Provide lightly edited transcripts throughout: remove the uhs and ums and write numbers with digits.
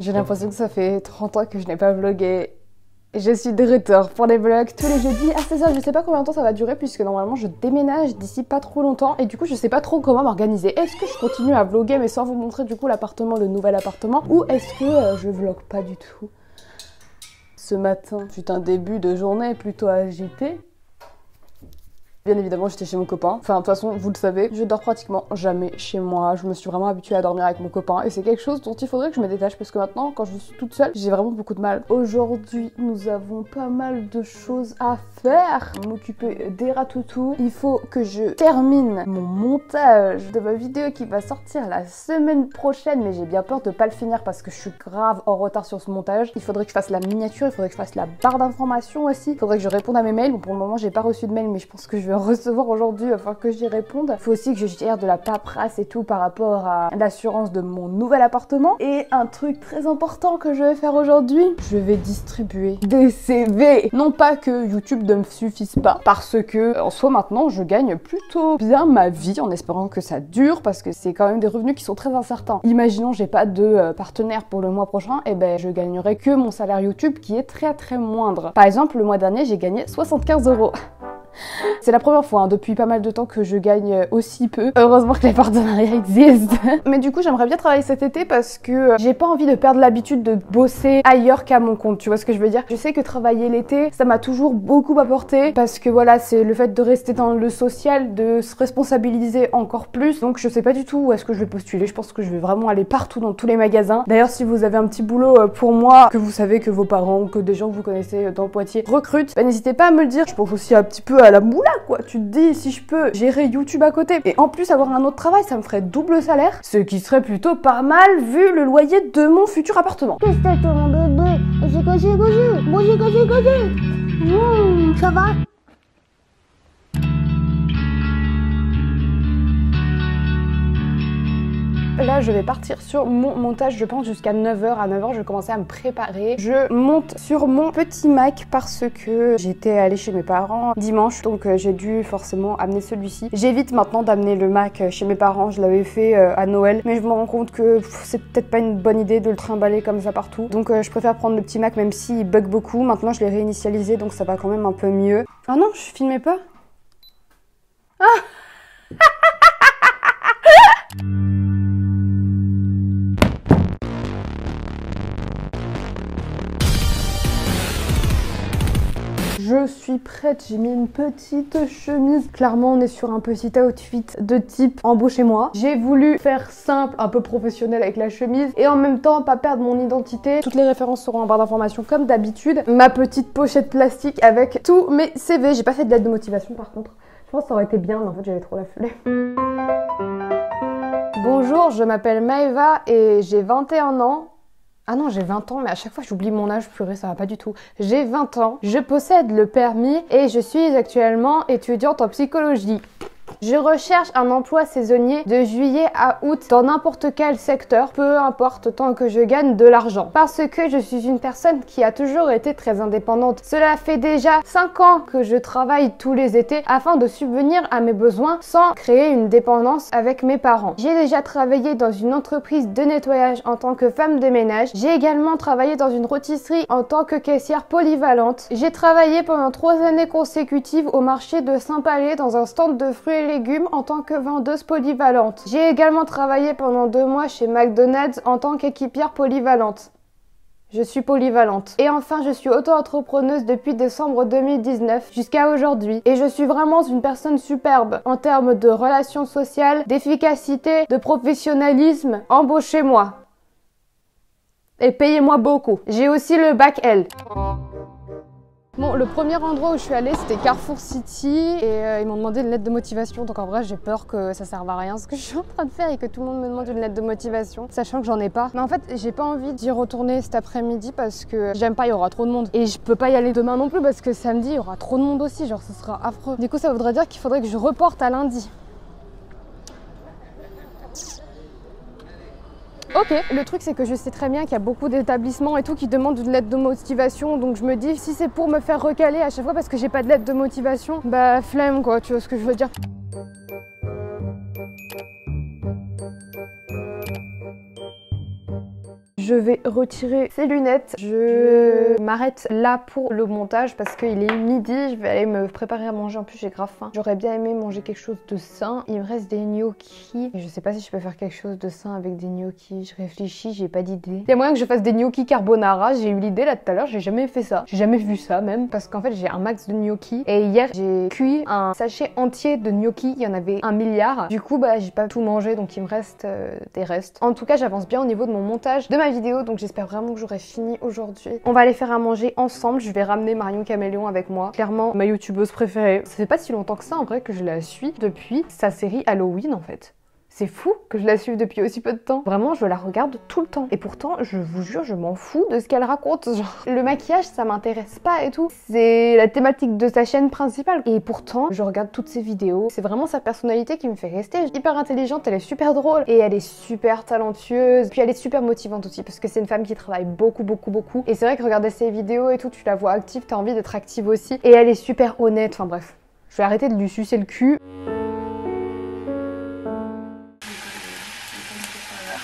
J'ai l'impression que ça fait 30 ans que je n'ai pas vlogué. Je suis de retour pour les vlogs tous les jeudis à 16h. Je sais pas combien de temps ça va durer puisque normalement je déménage d'ici pas trop longtemps et du coup je sais pas trop comment m'organiser. Est-ce que je continue à vlogger mais sans vous montrer du coup l'appartement, le nouvel appartement, ou est-ce que je vlogue pas du tout? Ce matin fut un début de journée plutôt agité. Bien évidemment, j'étais chez mon copain. Enfin, de toute façon, vous le savez, je dors pratiquement jamais chez moi. Je me suis vraiment habituée à dormir avec mon copain et c'est quelque chose dont il faudrait que je me détache parce que maintenant, quand je suis toute seule, j'ai vraiment beaucoup de mal. Aujourd'hui, nous avons pas mal de choses à faire. M'occuper des ratoutous. Il faut que je termine mon montage de ma vidéo qui va sortir la semaine prochaine, mais j'ai bien peur de pas le finir parce que je suis grave en retard sur ce montage. Il faudrait que je fasse la miniature, il faudrait que je fasse la barre d'information aussi. Il faudrait que je réponde à mes mails. Bon, pour le moment, j'ai pas reçu de mail, mais je pense que je vais en recevoir aujourd'hui afin que j'y réponde. Il faut aussi que je gère de la paperasse et tout par rapport à l'assurance de mon nouvel appartement. Et un truc très important que je vais faire aujourd'hui, je vais distribuer des CV. Non pas que YouTube ne me suffise pas, parce que en soi maintenant je gagne plutôt bien ma vie en espérant que ça dure parce que c'est quand même des revenus qui sont très incertains. Imaginons j'ai pas de partenaire pour le mois prochain, et ben je gagnerai que mon salaire YouTube qui est très moindre. Par exemple le mois dernier j'ai gagné 75 €. C'est la première fois depuis pas mal de temps que je gagne aussi peu. Heureusement que les partenariats existent. Mais du coup j'aimerais bien travailler cet été parce que j'ai pas envie de perdre l'habitude de bosser ailleurs qu'à mon compte, tu vois ce que je veux dire. Je sais que travailler l'été ça m'a toujours beaucoup apporté parce que voilà, c'est le fait de rester dans le social, de se responsabiliser encore plus. Donc je sais pas du tout où est-ce que je vais postuler. Je pense que je vais vraiment aller partout dans tous les magasins. D'ailleurs si vous avez un petit boulot pour moi, que vous savez que vos parents ou que des gens que vous connaissez dans Poitiers recrutent, bah, n'hésitez pas à me le dire. Je pense aussi un petit peu à la moula quoi, tu te dis si je peux gérer YouTube à côté et en plus avoir un autre travail, ça me ferait double salaire, ce qui serait plutôt pas mal vu le loyer de mon futur appartement. Qu'est-ce que t'as mon bébé? C'est cassé. Bon, c'est cassé. Ça va? Là, je vais partir sur mon montage, je pense jusqu'à 9h. À 9h, je vais commencer à me préparer. Je monte sur mon petit Mac parce que j'étais allée chez mes parents dimanche, donc j'ai dû forcément amener celui-ci. J'évite maintenant d'amener le Mac chez mes parents, je l'avais fait à Noël, mais je me rends compte que c'est peut-être pas une bonne idée de le trimballer comme ça partout. Donc je préfère prendre le petit Mac même s'il bug beaucoup. Maintenant, je l'ai réinitialisé, donc ça va quand même un peu mieux. Ah non, je filmais pas. Ah Je suis prête, j'ai mis une petite chemise. Clairement, on est sur un petit outfit de type embauchez-moi. J'ai voulu faire simple, un peu professionnel avec la chemise et en même temps pas perdre mon identité. Toutes les références seront en barre d'information comme d'habitude. Ma petite pochette plastique avec tous mes CV. J'ai pas fait de lettre de motivation par contre. Je pense que ça aurait été bien, mais en fait j'avais trop la flemme. Bonjour, je m'appelle Maëva et j'ai 21 ans. Ah non, j'ai 20 ans, mais à chaque fois j'oublie mon âge, purée, ça va pas du tout. J'ai 20 ans, je possède le permis et je suis actuellement étudiante en psychologie. Je recherche un emploi saisonnier de juillet à août dans n'importe quel secteur, peu importe tant que je gagne de l'argent. Parce que je suis une personne qui a toujours été très indépendante. Cela fait déjà 5 ans que je travaille tous les étés afin de subvenir à mes besoins sans créer une dépendance avec mes parents. J'ai déjà travaillé dans une entreprise de nettoyage en tant que femme de ménage. J'ai également travaillé dans une rôtisserie en tant que caissière polyvalente. J'ai travaillé pendant 3 années consécutives au marché de Saint-Palais dans un stand de fruits et légumes en tant que vendeuse polyvalente. J'ai également travaillé pendant 2 mois chez McDonald's en tant qu'équipière polyvalente. Je suis polyvalente. Et enfin, je suis auto-entrepreneuse depuis décembre 2019 jusqu'à aujourd'hui. Et je suis vraiment une personne superbe en termes de relations sociales, d'efficacité, de professionnalisme. Embauchez-moi. Et payez-moi beaucoup. J'ai aussi le bac L. Bon, le premier endroit où je suis allée, c'était Carrefour City et ils m'ont demandé une lettre de motivation. Donc en vrai, j'ai peur que ça serve à rien ce que je suis en train de faire et que tout le monde me demande une lettre de motivation, sachant que j'en ai pas. Mais en fait, j'ai pas envie d'y retourner cet après-midi parce que j'aime pas, il y aura trop de monde. Et je peux pas y aller demain non plus parce que samedi, il y aura trop de monde aussi, genre ce sera affreux. Du coup, ça voudrait dire qu'il faudrait que je reporte à lundi. Ok, le truc c'est que je sais très bien qu'il y a beaucoup d'établissements et tout qui demandent une lettre de motivation, donc je me dis si c'est pour me faire recaler à chaque fois parce que j'ai pas de lettre de motivation, bah flemme quoi, tu vois ce que je veux dire. je vais retirer ces lunettes. Je m'arrête là pour le montage parce qu'il est midi. Je vais aller me préparer à manger. En plus, j'ai grave faim. J'aurais bien aimé manger quelque chose de sain. Il me reste des gnocchis. Et je sais pas si je peux faire quelque chose de sain avec des gnocchis. Je réfléchis, j'ai pas d'idée. Il y a moyen que je fasse des gnocchis carbonara. J'ai eu l'idée là tout à l'heure. J'ai jamais fait ça. J'ai jamais vu ça même. Parce qu'en fait, j'ai un max de gnocchis. Et hier, j'ai cuit un sachet entier de gnocchis. Il y en avait 1 milliard. Du coup, bah, j'ai pas tout mangé. Donc, il me reste des restes. En tout cas, j'avance bien au niveau de mon montage de ma vidéo. Donc, j'espère vraiment que j'aurai fini aujourd'hui. On va aller faire à manger ensemble. Je vais ramener Marion Caméléon avec moi. Clairement, ma youtubeuse préférée. Ça fait pas si longtemps que ça en vrai que je la suis depuis sa série Halloween en fait. C'est fou que je la suive depuis aussi peu de temps. Vraiment, je la regarde tout le temps. Et pourtant, je vous jure, je m'en fous de ce qu'elle raconte. Genre, le maquillage, ça m'intéresse pas et tout. C'est la thématique de sa chaîne principale. Et pourtant, je regarde toutes ses vidéos. C'est vraiment sa personnalité qui me fait rester. Elle est hyper intelligente, elle est super drôle. Et elle est super talentueuse. Puis elle est super motivante aussi parce que c'est une femme qui travaille beaucoup. Et c'est vrai que regarder ses vidéos et tout, tu la vois active, t'as envie d'être active aussi. Et elle est super honnête. Enfin bref, je vais arrêter de lui sucer le cul.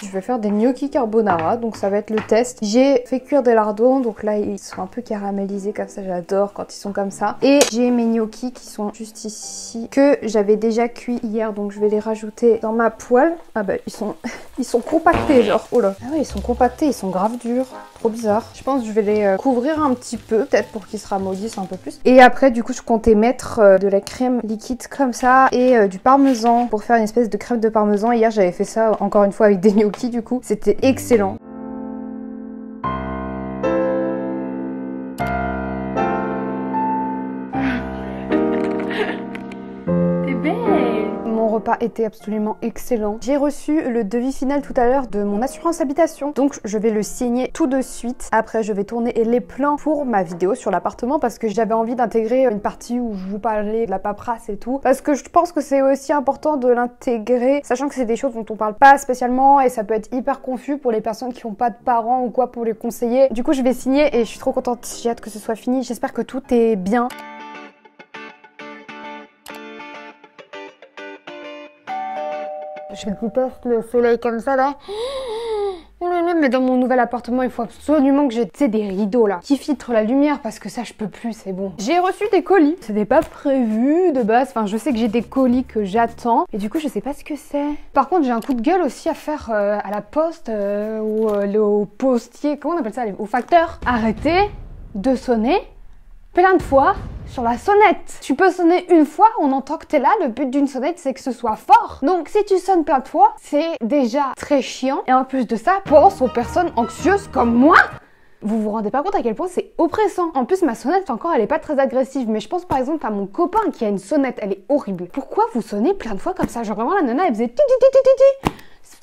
Je vais faire des gnocchis carbonara, donc ça va être le test. J'ai fait cuire des lardons, donc là ils sont un peu caramélisés comme ça, j'adore quand ils sont comme ça. Et j'ai mes gnocchis qui sont juste ici, que j'avais déjà cuit hier, donc je vais les rajouter dans ma poêle. Ah bah ils sont compactés genre, oh là. Ah ouais, ils sont compactés, ils sont grave durs, trop bizarre. Je pense que je vais les couvrir un petit peu, peut-être pour qu'ils se ramollissent un peu plus. Et après du coup je comptais mettre de la crème liquide comme ça et du parmesan pour faire une espèce de crème de parmesan. Hier j'avais fait ça encore une fois avec des gnocchis. Du coup, c'était excellent. Mon repas était absolument excellent. J'ai reçu le devis final tout à l'heure de mon assurance habitation. Donc je vais le signer tout de suite. Après je vais tourner les plans pour ma vidéo sur l'appartement parce que j'avais envie d'intégrer une partie où je vous parlais de la paperasse et tout. Parce que je pense que c'est aussi important de l'intégrer, sachant que c'est des choses dont on parle pas spécialement et ça peut être hyper confus pour les personnes qui n'ont pas de parents ou quoi pour les conseiller. Du coup je vais signer et je suis trop contente. J'ai hâte que ce soit fini. J'espère que tout est bien. Je déteste le soleil comme ça là. Mais dans mon nouvel appartement, il faut absolument que j'ai des rideaux là qui filtrent la lumière parce que ça je peux plus, c'est bon. J'ai reçu des colis. C'était pas prévu de base. Enfin, je sais que j'ai des colis que j'attends et du coup, je sais pas ce que c'est. Par contre, j'ai un coup de gueule aussi à faire à la poste ou au postier. Comment on appelle ça? Au facteur. Arrêtez de sonner plein de fois sur la sonnette. Tu peux sonner une fois, on entend que t'es là. Le but d'une sonnette, c'est que ce soit fort. Donc si tu sonnes plein de fois, c'est déjà très chiant. Et en plus de ça, pense aux personnes anxieuses comme moi. Vous vous rendez pas compte à quel point c'est oppressant. En plus, ma sonnette, encore, elle est pas très agressive. Mais je pense par exemple à mon copain qui a une sonnette, elle est horrible. Pourquoi vous sonnez plein de fois comme ça? Genre vraiment, la nana, elle faisait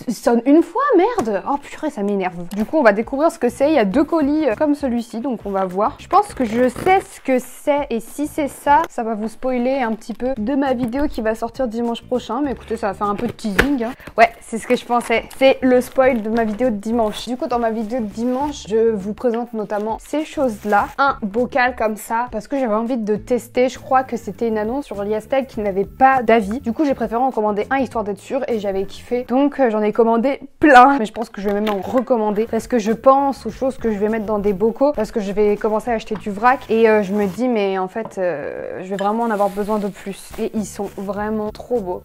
sonne une fois, merde. Oh purée, ça m'énerve. Du coup, on va découvrir ce que c'est. Il y a 2 colis comme celui-ci, donc on va voir. Je pense que je sais ce que c'est. Et si c'est ça, ça va vous spoiler un petit peu de ma vidéo qui va sortir dimanche prochain. Mais écoutez, ça va faire un peu de teasing. Hein. Ouais, c'est ce que je pensais. C'est le spoil de ma vidéo de dimanche. Du coup, dans ma vidéo de dimanche, je vous présente notamment ces choses-là. Un bocal comme ça, parce que j'avais envie de tester. Je crois que c'était une annonce sur Liastel qui n'avait pas d'avis. Du coup, j'ai préféré en commander un histoire d'être sûre et j'avais kiffé. Donc, j'en ai commandé plein, mais je pense que je vais même en recommander parce que je pense aux choses que je vais mettre dans des bocaux parce que je vais commencer à acheter du vrac et je me dis mais en fait je vais vraiment en avoir besoin de plus et ils sont vraiment trop beaux.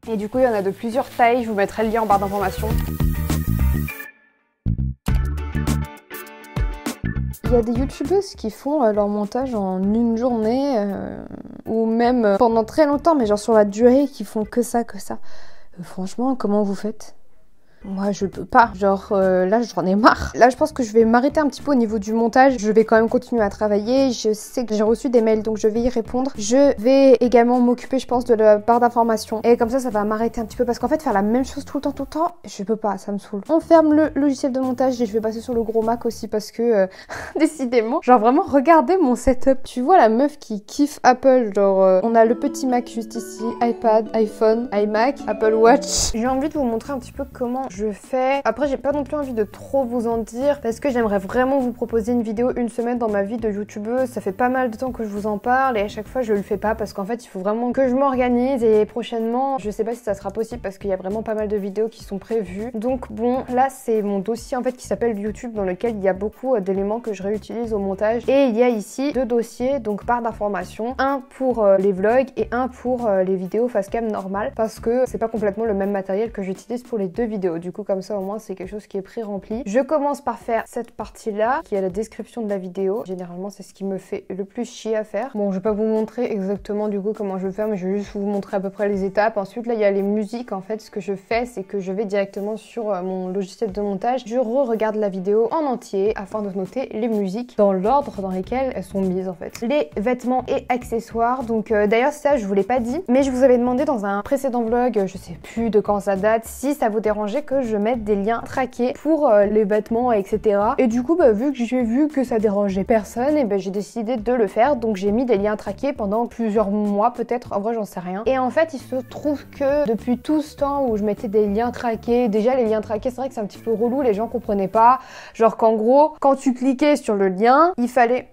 Et du coup il y en a de plusieurs tailles, je vous mettrai le lien en barre d'informations. Il y a des youtubeuses qui font leur montage en une journée ou même pendant très longtemps, mais genre sur la durée, qui font que ça. Franchement, comment vous faites? Moi je peux pas, genre là j'en ai marre. Là je pense que je vais m'arrêter un petit peu au niveau du montage. Je vais quand même continuer à travailler. Je sais que j'ai reçu des mails donc je vais y répondre. Je vais également m'occuper je pense de la barre d'information. Et comme ça va m'arrêter un petit peu parce qu'en fait faire la même chose tout le temps, je peux pas, ça me saoule. On ferme le logiciel de montage et je vais passer sur le gros Mac aussi parce que décidément, genre vraiment regardez mon setup. Tu vois la meuf qui kiffe Apple, genre on a le petit Mac juste ici, iPad, iPhone, iMac, Apple Watch. J'ai envie de vous montrer un petit peu comment je fais. Après j'ai pas non plus envie de trop vous en dire parce que j'aimerais vraiment vous proposer une vidéo une semaine dans ma vie de youtubeuse. Ça fait pas mal de temps que je vous en parle et à chaque fois je le fais pas parce qu'en fait il faut vraiment que je m'organise et prochainement je sais pas si ça sera possible parce qu'il y a vraiment pas mal de vidéos qui sont prévues. Donc bon, là c'est mon dossier en fait qui s'appelle YouTube dans lequel il y a beaucoup d'éléments que je réutilise au montage et il y a ici deux dossiers, donc barre d'informations, un pour les vlogs et un pour les vidéos face cam normales parce que c'est pas complètement le même matériel que j'utilise pour les deux vidéos. Du coup comme ça au moins c'est quelque chose qui est pré-rempli. Je commence par faire cette partie là qui est la description de la vidéo. Généralement c'est ce qui me fait le plus chier à faire. Bon je vais pas vous montrer exactement du coup comment je vais faire mais je vais juste vous montrer à peu près les étapes. Ensuite là il y a les musiques. En fait ce que je fais c'est que je vais directement sur mon logiciel de montage, je re-regarde la vidéo en entier afin de noter les musiques dans l'ordre dans lesquels elles sont mises en fait. Les vêtements et accessoires, donc d'ailleurs ça je vous l'ai pas dit mais je vous avais demandé dans un précédent vlog, je sais plus de quand ça date, si ça vous dérangeait que je mette des liens traqués pour les vêtements etc. Et du coup vu que j'ai vu que ça dérangeait personne et j'ai décidé de le faire, donc j'ai mis des liens traqués pendant plusieurs mois peut-être, en vrai j'en sais rien. Et en fait il se trouve que depuis tout ce temps où je mettais des liens traqués, déjà les liens traqués c'est vrai que c'est un petit peu relou, les gens comprenaient pas, genre qu'en gros quand tu cliquais sur le lien il fallait...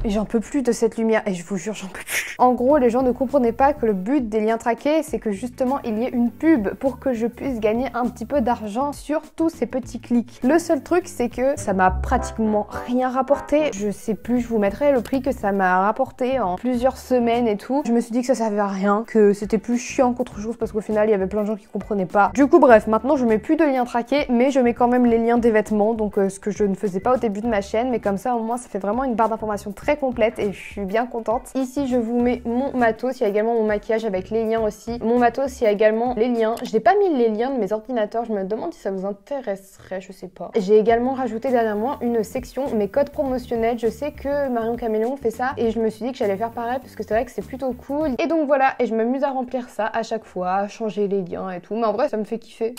J'en peux plus de cette lumière et je vous jure j'en peux plus. En gros les gens ne comprenaient pas que le but des liens traqués c'est que justement il y ait une pub pour que je puisse gagner un petit peu d'argent sur tous ces petits clics. Le seul truc c'est que ça m'a pratiquement rien rapporté. Je sais plus, je vous mettrai le prix que ça m'a rapporté en plusieurs semaines et tout. Je me suis dit que ça servait à rien, que c'était plus chiant qu'autre chose parce qu'au final il y avait plein de gens qui comprenaient pas. Du coup bref, maintenant je mets plus de liens traqués mais je mets quand même les liens des vêtements, donc ce que je ne faisais pas au début de ma chaîne, mais comme ça au moins ça fait vraiment une barre d'informations très complète et je suis bien contente. Ici je vous mets mon matos, il y a également mon maquillage avec les liens aussi. Mon matos, il y a également les liens. Je n'ai pas mis les liens de mes ordinateurs, je me demande si ça vous intéresserait, je sais pas. J'ai également rajouté dernièrement une section mes codes promotionnels. Je sais que Marion Caméléon fait ça et je me suis dit que j'allais faire pareil parce que c'est vrai que c'est plutôt cool. Et donc voilà, et je m'amuse à remplir ça à chaque fois, à changer les liens et tout, mais en vrai ça me fait kiffer.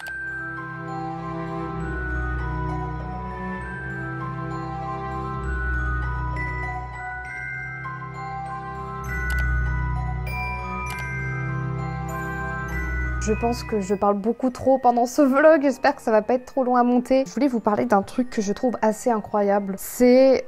Je pense que je parle beaucoup trop pendant ce vlog, j'espère que ça va pas être trop long à monter. Je voulais vous parler d'un truc que je trouve assez incroyable. C'est...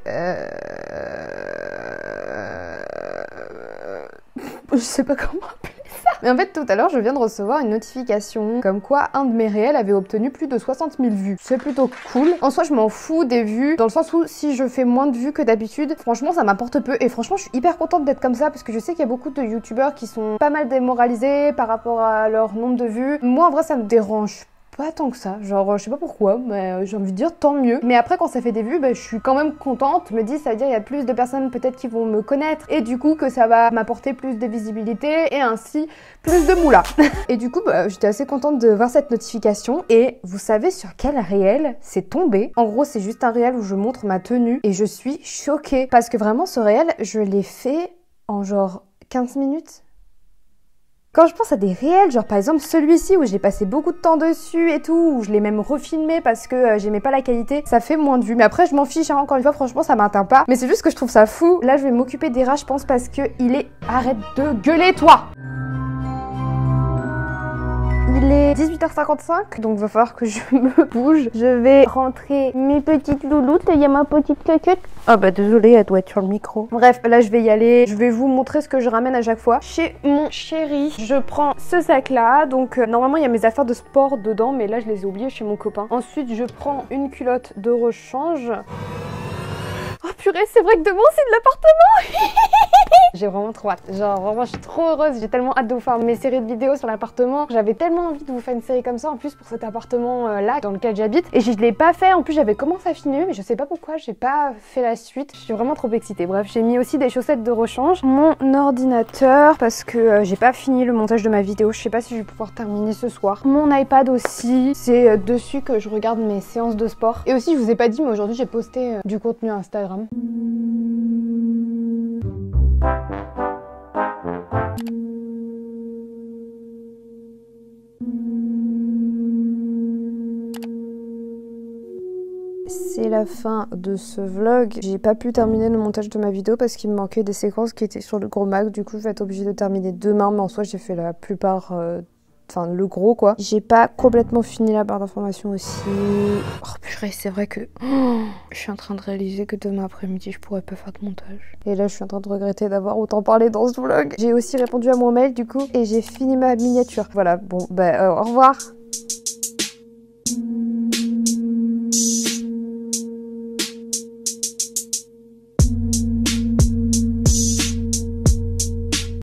Je sais pas comment appeler ça. Mais en fait tout à l'heure je viens de recevoir une notification comme quoi un de mes réels avait obtenu plus de 60 000 vues. C'est plutôt cool. En soi je m'en fous des vues, dans le sens où si je fais moins de vues que d'habitude, franchement ça m'apporte peu. Et franchement je suis hyper contente d'être comme ça parce que je sais qu'il y a beaucoup de youtubeurs qui sont pas mal démoralisés par rapport à leur nombre de vues. Moi en vrai ça me dérange pas tant que ça, genre je sais pas pourquoi, mais j'ai envie de dire tant mieux. Mais après quand ça fait des vues, je suis quand même contente. Je me dis ça veut dire il y a plus de personnes peut-être qui vont me connaître et du coup que ça va m'apporter plus de visibilité et ainsi plus de moula. Et du coup j'étais assez contente de voir cette notification et vous savez sur quel réel c'est tombé? En gros c'est juste un réel où je montre ma tenue et je suis choquée parce que vraiment ce réel je l'ai fait en genre 15 minutes. Quand je pense à des réels, genre par exemple celui-ci où j'ai passé beaucoup de temps dessus et tout, où je l'ai même refilmé parce que j'aimais pas la qualité, ça fait moins de vues. Mais après je m'en fiche, hein, encore une fois franchement ça m'atteint pas. Mais c'est juste que je trouve ça fou. Là je vais m'occuper des rats je pense parce que il est... Arrête de gueuler toi! Il est 18h55, donc va falloir que je me bouge. Je vais rentrer mes petites louloutes. Il y a ma petite cocotte. Ah bah désolée, elle doit être sur le micro. Bref, là je vais y aller. Je vais vous montrer ce que je ramène à chaque fois. Chez mon chéri, je prends ce sac là. Donc normalement il y a mes affaires de sport dedans, mais là je les ai oubliées chez mon copain. Ensuite je prends une culotte de rechange. Oh purée, c'est vrai que demain c'est de l'appartement. J'ai vraiment trop hâte, genre vraiment je suis trop heureuse, j'ai tellement hâte de vous faire mes séries de vidéos sur l'appartement. J'avais tellement envie de vous faire une série comme ça en plus pour cet appartement là dans lequel j'habite. Et je l'ai pas fait, en plus j'avais commencé à filmer mais je sais pas pourquoi j'ai pas fait la suite. Je suis vraiment trop excitée. Bref, j'ai mis aussi des chaussettes de rechange. Mon ordinateur parce que j'ai pas fini le montage de ma vidéo, je sais pas si je vais pouvoir terminer ce soir. Mon iPad aussi, c'est dessus que je regarde mes séances de sport. Et aussi je vous ai pas dit mais aujourd'hui j'ai posté du contenu Instagram. C'est la fin de ce vlog. J'ai pas pu terminer le montage de ma vidéo parce qu'il me manquait des séquences qui étaient sur le gros max. Du coup, je vais être obligée de terminer demain. Mais en soi, j'ai fait la plupart enfin le gros quoi. J'ai pas complètement fini la barre d'information aussi. Oh purée, c'est vrai que je suis en train de réaliser que demain après-midi je pourrais pas faire de montage. Et là je suis en train de regretter d'avoir autant parlé dans ce vlog. J'ai aussi répondu à mon mail du coup et j'ai fini ma miniature. Voilà, bon bah au revoir.